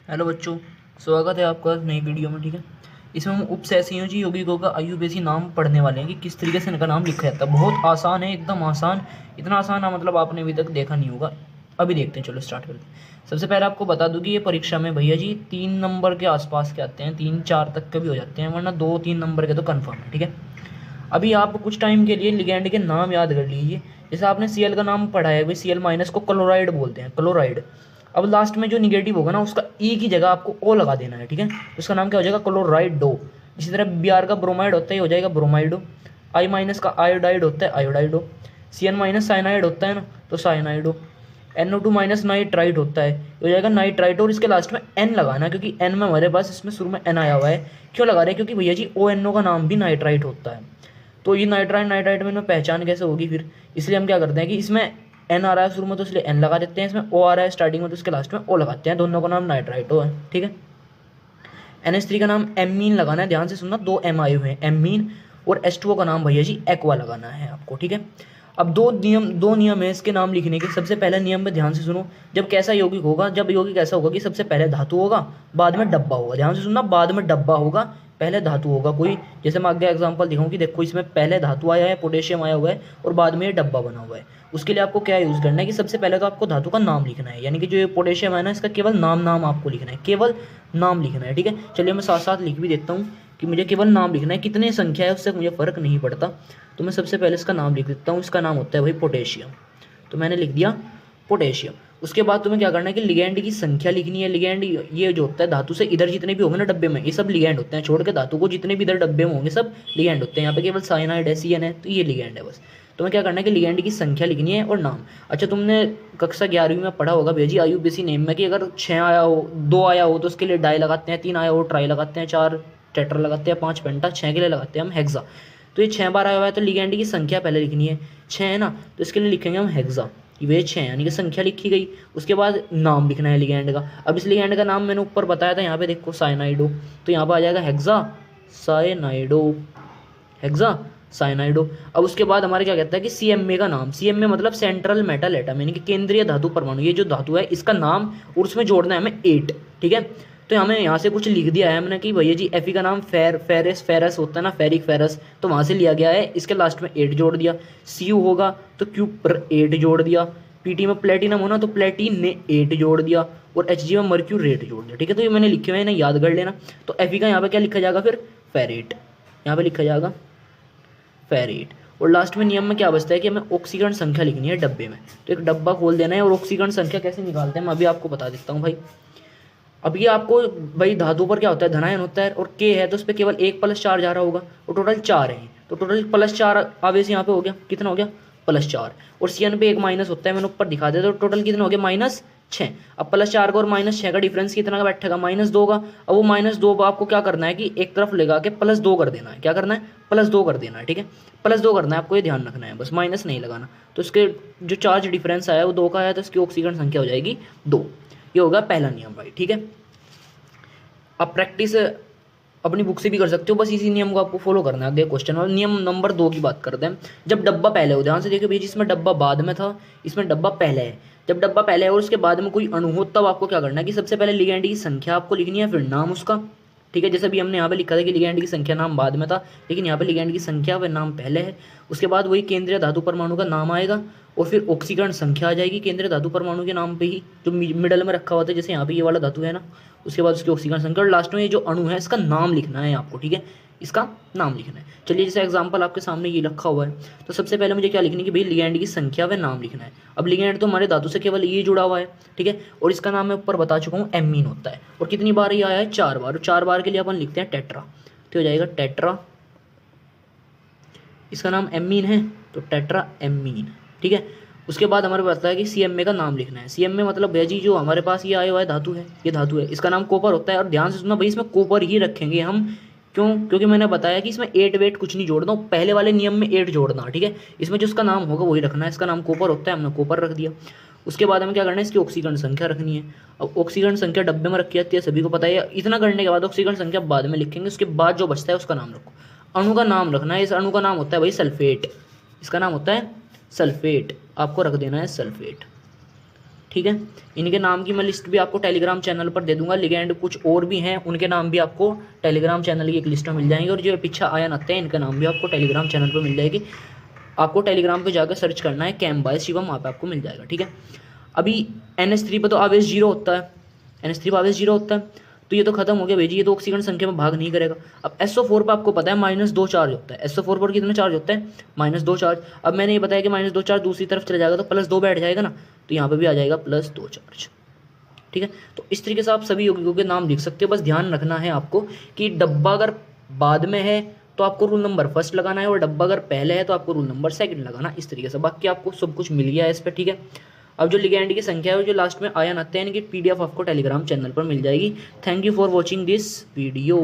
Hello बच्चों, स्वागत है आपका नई वीडियो में। ठीक है, इसमें हम उपसैसियों यौगिकों का आयुर्वेदी नाम पढ़ने वाले हैं कि किस तरीके से इनका नाम लिखा जाता है। बहुत आसान है, एकदम आसान। इतना आसान है मतलब आपने अभी तक देखा नहीं होगा। अभी देखते हैं, चलो स्टार्ट करते हैं। सबसे पहले आपको बता दूं कि ये परीक्षा में भैया जी 3 नंबर के आसपास के आते हैं, 3-4 तक के भी हो जाते हैं, वरना 2-3 नंबर के तो कन्फर्म है। ठीक है, अभी आप कुछ टाइम के लिए लिगैंड के नाम याद कर लीजिए। जैसे आपने Cl का नाम पढ़ा है, भाई Cl माइनस को क्लोराइड बोलते हैं, क्लोराइड। अब लास्ट में जो निगेटिव होगा ना, उसका ई की जगह आपको ओ लगा देना है। ठीक है, उसका नाम क्या हो जाएगा? क्लोराइडो। इसी तरह Br का ब्रोमाइड होता है, हो जाएगा ब्रोमाइडो। आई माइनस का आयोडाइड होता है, आयोडाइडो। Cn माइनस साइनाइड होता है ना, तो साइनाइडो। NO2 माइनस नाइट्राइट होता है, हो जाएगा नाइट्राइट। और इसके लास्ट में N लगाना, क्योंकि N में हमारे पास इसमें शुरू में N आया हुआ है। क्यों लगा रहे हैं? क्योंकि भैया जी ONO का नाम भी नाइट्राइट होता है। तो ये नाइट्राइट नाइट्राइट में इनमें पहचान कैसे होगी फिर? इसलिए हम क्या करते हैं कि इसमें एन आ रहा है शुरू में, तो इसलिए एन लगा देते हैं। इसमें ओ आ रहा है स्टार्टिंग में, तो इसके लास्ट में ओ लगाते हैं। दोनों का नाम नाइट्राइटो है। ठीक है, NH3 का नाम एमीन लगाना है, ध्यान से सुनना, 2 M आए हुए हैं, एमीन। और H2O का नाम भैया जी एक्वा लगाना है आपको। ठीक है, अब दो नियम है इसके नाम लिखने के। सबसे पहले नियम में ध्यान से सुनो, जब कैसा यौगिक होगा, जब यौगिक ऐसा होगा कि सबसे पहले धातु होगा, बाद में डब्बा होगा। ध्यान से सुनना, बाद में डब्बा होगा, पहले धातु होगा कोई। जैसे मैं आगे एग्जांपल दिखाऊं कि देखो, इसमें पहले धातु आया है, पोटेशियम आया हुआ है, और बाद में ये डब्बा बना हुआ है। उसके लिए आपको क्या यूज़ करना है कि सबसे पहले तो आपको धातु का नाम लिखना है, यानी कि जो ये पोटेशियम है ना, इसका केवल नाम आपको लिखना है, केवल नाम लिखना है। ठीक है, चलिए मैं साथ साथ लिख भी देता हूँ कि मुझे केवल नाम लिखना है। कितने संख्या है उससे मुझे फ़र्क नहीं पड़ता। तो मैं सबसे पहले इसका नाम लिख देता हूँ। इसका नाम होता है भाई पोटेशियम। तो मैंने लिख दिया पोटेशियम। उसके बाद तुम्हें क्या करना है कि लिगैंड की संख्या लिखनी है। लिगैंड ये जो होता है धातु से इधर जितने भी होंगे ना डब्बे में, ये सब लिगैंड होते हैं। छोड़ के धातु को जितने भी इधर डब्बे में होंगे सब लिगैंड होते हैं। यहाँ पे केवल साइनाइड है, Cn है, तो ये लिगैंड है बस। तुम्हें क्या करना है कि लिगैंड की संख्या लिखनी है और नाम। अच्छा, तुमने कक्षा 11वीं में पढ़ा होगा भैया जी IUPAC नेम में कि अगर 6 आया हो, 2 आया हो तो उसके लिए डाई लगाते हैं, 3 आया हो ट्राई लगाते हैं, 4 टेट्रा लगाते हैं, 5 पेंटा, 6 के लिए लगाते हैं हम हेक्सा। तो ये 6 बार आया हुआ है, तो लिगैंड की संख्या पहले लिखनी है। 6 है ना, तो इसके लिए लिखेंगे हम हेक्सा। ये 6 यानी कि संख्या लिखी गई। उसके बाद नाम लिखना है लिगैंड का। अब इस लिगैंड का नाम मैंने ऊपर बताया था, यहाँ पे देखो साइनाइडो, तो यहाँ पर आ जाएगा हेक्सा साइनाइडो, हेक्सा साइनाइडो। अब उसके बाद हमारे क्या कहता है कि CMA का नाम। CMA मतलब सेंट्रल मेटल एटम, यानी कि केंद्रीय धातु परमाणु। ये जो धातु है इसका नाम, और उसमें जोड़ना है हमें 8। ठीक है, तो हमें यहाँ से कुछ लिख दिया है हमने कि भैया जी Fe का नाम फेरस होता है ना, फेरिक फेरस, तो वहाँ से लिया गया है। इसके लास्ट में 8 जोड़ दिया। Cu होगा तो Q पर 8 जोड़ दिया। Pt में प्लेटिनम होना तो प्लेटिन ने 8 जोड़ दिया। और Hg में मर्क्यूरेट जोड़ दिया। ठीक है, तो ये मैंने लिखे हुए हैं, याद कर लेना। तो Fe का यहाँ पे क्या लिखा जाएगा फिर? फेरेट, यहाँ पे लिखा जाएगा फेरेट। और लास्ट में नियम में क्या बचता है कि हमें ऑक्सीकरण संख्या लिखनी है डब्बे में। तो एक डब्बा खोल देना है, और ऑक्सीकरण संख्या कैसे निकालते हैं मैं अभी आपको बता देता हूँ भाई। अब ये आपको भाई धातु पर क्या होता है, धनायन होता है, और K है तो उस पर केवल 1 + 4 जा रहा होगा, और टोटल 4 है, तो टोटल +4 आवेश यहाँ पे हो गया। कितना हो गया? +4। और Cn पे 1 माइनस होता है, मैंने ऊपर दिखा दिया, तो टोटल कितना हो गया? -6। अब +4 का और -6 का डिफरेंस कितना का बैठेगा? -2 का। अब वो -2 को आपको क्या करना है कि एक तरफ लगा के +2 कर देना है। क्या करना है? +2 कर देना है। ठीक है, +2 करना है आपको, ये ध्यान रखना है, बस माइनस नहीं लगाना। तो इसके जो चार्ज डिफरेंस आया वो 2 का आया, तो इसकी ऑक्सीकरण संख्या हो जाएगी 2। ये होगा पहला नियम भाई। ठीक है, आप प्रैक्टिस अपनी बुक से भी कर सकते हो, बस इसी नियम को आपको फॉलो करना है। आगे क्वेश्चन और नियम नंबर 2 की बात करते हैं। जब डब्बा पहले हो, ध्यान से देखिए भैया, जिसमें डब्बा बाद में था, इसमें डब्बा पहले है। जब डब्बा पहले है और उसके बाद में कोई अणु हो, तब आपको क्या करना है कि सबसे पहले लिगैंड की संख्या आपको लिखनी है, फिर नाम उसका। ठीक है, जैसे भी हमने यहाँ पे लिखा था कि लिगैंड की संख्या नाम बाद में था, लेकिन यहाँ पे लिगैंड की संख्या व नाम पहले है। उसके बाद वही केंद्रीय धातु परमाणु का नाम आएगा, और फिर ऑक्सीकरण संख्या आ जाएगी केंद्रीय धातु परमाणु के नाम पे ही, जो मिडल में रखा हुआ था, जैसे यहाँ पे ये वाला धातु है ना, उसके बाद उसकी ऑक्सीकरण संख्या, और लास्ट में ये जो अणु है इसका नाम लिखना है आपको। ठीक है, इसका नाम लिखना है। चलिए, जैसे एग्जांपल आपके सामने ये रखा हुआ है, तो सबसे पहले मुझे क्या लिखनी है कि भाई लिगैंड की संख्या व नाम लिखना है। अब लिगैंड तो हमारे धातु से केवल ये जुड़ा हुआ है। ठीक है, और इसका नाम मैं ऊपर बता चुका हूँ, एमीन होता है। और कितनी बार ये आया है? 4 बार। और 4 बार के लिए अपन लिखते हैं टेट्रा, तो हो जाएगा टेट्रा। इसका नाम एमीन है तो टेट्रा एमीन। ठीक है, उसके बाद हमारे पास है कि CMA का नाम लिखना है। CMA मतलब भैया जी जो हमारे पास ये आया हुआ है धातु है, ये धातु है, इसका नाम कॉपर होता है। और ध्यान से सुनना भाई, इसमें कॉपर ही रखेंगे हम। क्यों? क्योंकि मैंने बताया कि इसमें 8 वेट कुछ नहीं जोड़ना, पहले वाले नियम में 8 जोड़ना। ठीक है, इसमें जो उसका नाम होगा वही रखना है। इसका नाम कॉपर होता है, हमने कॉपर रख दिया। उसके बाद हमें क्या करना है, इसकी ऑक्सीकरण संख्या रखनी है। अब ऑक्सीकरण संख्या डब्बे में रखी जाती है, सभी को पता है। इतना करने के बाद ऑक्सीकरण संख्या बाद में लिखेंगे, उसके बाद जो बचता है उसका नाम रखो। अणु का नाम रखना है। इस अणु का नाम होता है भाई सल्फेट। इसका नाम होता है सल्फेट, आपको रख देना है सल्फेट। ठीक है। इनके नाम की मैं लिस्ट भी आपको टेलीग्राम चैनल पर दे दूंगा। लिगेंड कुछ और भी हैं, उनके नाम भी आपको टेलीग्राम चैनल की एक लिस्ट में मिल जाएंगे। और जो पीछे आयन आते हैं इनका नाम भी आपको टेलीग्राम चैनल पर मिल जाएगी। आपको टेलीग्राम पे जाकर सर्च करना है कैम बाय शिवम, वहाँ पे आपको मिल जाएगा, ठीक है। अभी NH3 पर तो आवेश 0 होता है, NH3 पर आवेश 0 होता है, तो ये तो खत्म हो गया भाई जी, ये तो ऑक्सीजन संख्या में भाग नहीं करेगा। अब SO4 पर आपको पता है -2 चार्ज होता है। SO4 पर कितना चार्ज होता है? -2 चार्ज। अब मैंने ये बताया कि -2 चार्ज दूसरी तरफ चले जाएगा तो +2 बैठ जाएगा ना, तो यहाँ पर भी आ जाएगा +2 चार्ज, ठीक है। तो इस तरीके से आप सभी यौगिकों के नाम लिख सकते हो। बस ध्यान रखना है आपको कि डब्बा अगर बाद में है तो आपको रूल नंबर फर्स्ट लगाना है, और डब्बा अगर पहले है तो आपको रूल नंबर सेकंड लगाना, इस तरीके से। बाकी आपको सब कुछ मिल गया है इस पर, ठीक है। अब जो लिगैंड की संख्या है, जो लास्ट में आयन आते हैं, इनकी PDF आपको टेलीग्राम चैनल पर मिल जाएगी। Thank you for watching this video.